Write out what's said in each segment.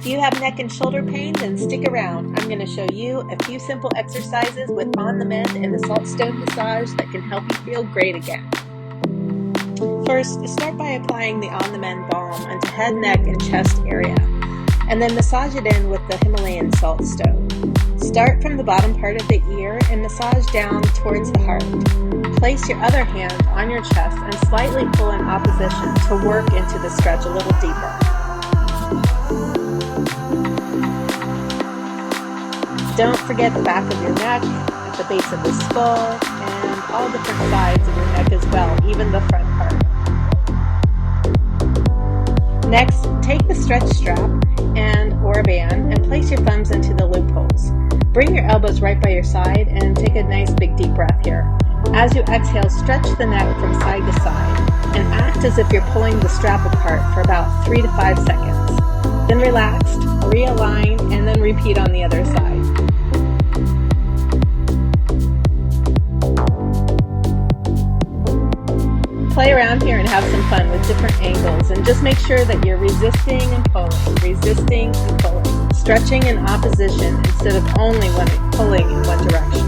If you have neck and shoulder pain, then stick around. I'm going to show you a few simple exercises with On the Mend and the Salt Stone massage that can help you feel great again. First, start by applying the On the Mend balm onto head, neck, and chest area, and then massage it in with the Himalayan salt stone. Start from the bottom part of the ear and massage down towards the heart. Place your other hand on your chest and slightly pull in opposition to work into the stretch a little deeper. Don't forget the back of your neck, at the base of the skull, and all different sides of your neck as well, even the front part. Next, take the stretch strap or a band and place your thumbs into the loopholes. Bring your elbows right by your side and take a nice big deep breath here. As you exhale, stretch the neck from side to side and act as if you're pulling the strap apart for about 3 to 5 seconds. Then relax, realign, and then repeat on the other side. Play around here and have some fun with different angles, and just make sure that you're resisting and pulling, stretching in opposition instead of only pulling in one direction.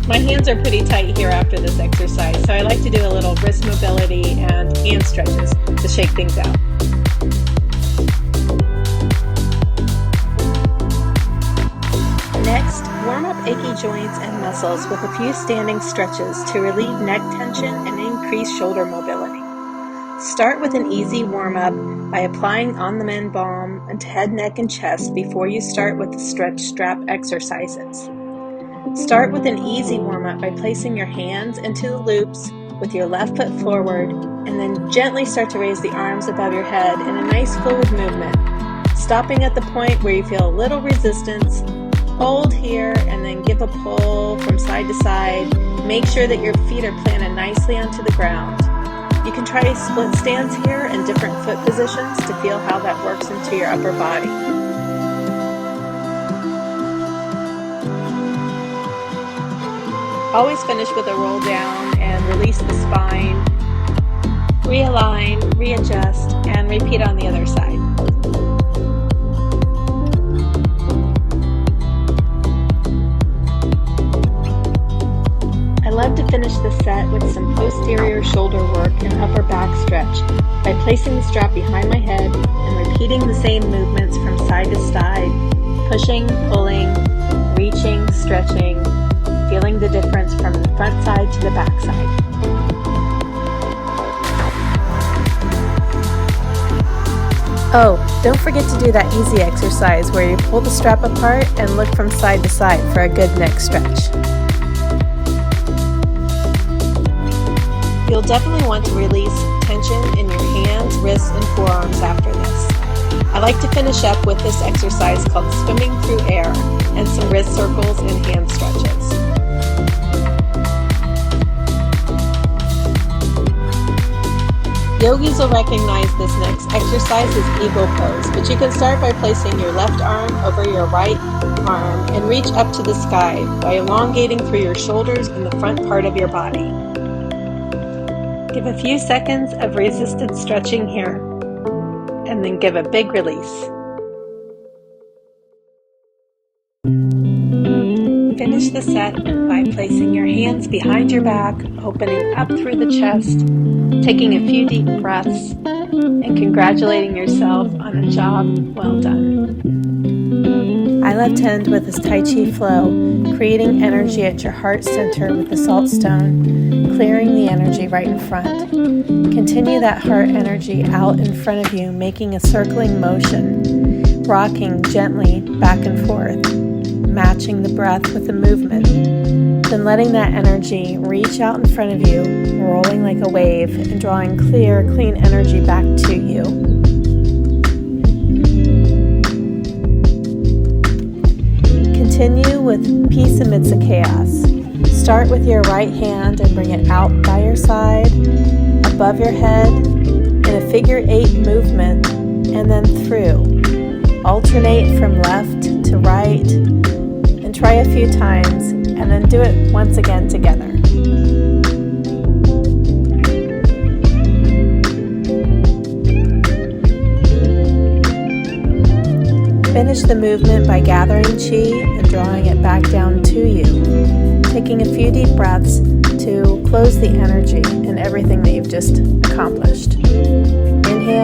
My hands are pretty tight here after this exercise, so I like to do a little wrist mobility and hand stretches to shake things out. Next, warm up achy joints and muscles with a few standing stretches to relieve neck tension and increase shoulder mobility. Start with an easy warm-up by applying On the Mend balm onto head, neck, and chest before you start with the stretch strap exercises. Start with an easy warm-up by placing your hands into the loops with your left foot forward, and then gently start to raise the arms above your head in a nice fluid movement, stopping at the point where you feel a little resistance. Hold here and then give a pull from side to side. Make sure that your feet are planted nicely onto the ground. You can try a split stance here in different foot positions to feel how that works into your upper body. Always finish with a roll down and release the spine. Realign, readjust, and repeat on the other side. I love to finish the set with some posterior shoulder work and upper back stretch by placing the strap behind my head and repeating the same movements from side to side, pushing, pulling, reaching, stretching, feeling the difference from the front side to the back side. Oh, don't forget to do that easy exercise where you pull the strap apart and look from side to side for a good neck stretch. You'll definitely want to release tension in your hands, wrists, and forearms after this. I like to finish up with this exercise called swimming through air and some wrist circles and hand stretches. Yogis will recognize this next exercise as eagle pose, but you can start by placing your left arm over your right arm and reach up to the sky by elongating through your shoulders and the front part of your body. Give a few seconds of resisted stretching here, and then give a big release. Finish the set by placing your hands behind your back, opening up through the chest, taking a few deep breaths, and congratulating yourself on a job well done. I love to end with this Tai Chi flow, creating energy at your heart center with the salt stone, clearing the energy right in front. Continue that heart energy out in front of you, making a circling motion, rocking gently back and forth, matching the breath with the movement. Then letting that energy reach out in front of you, rolling like a wave and drawing clear, clean energy back to you. Continue with peace amidst the chaos. Start with your right hand and bring it out by your side, above your head, in a figure 8 movement, and then through. Alternate from left to right, and try a few times, and then do it once again together. Finish the movement by gathering chi and drawing it back down to you, taking a few deep breaths to close the energy in everything that you've just accomplished. Inhale.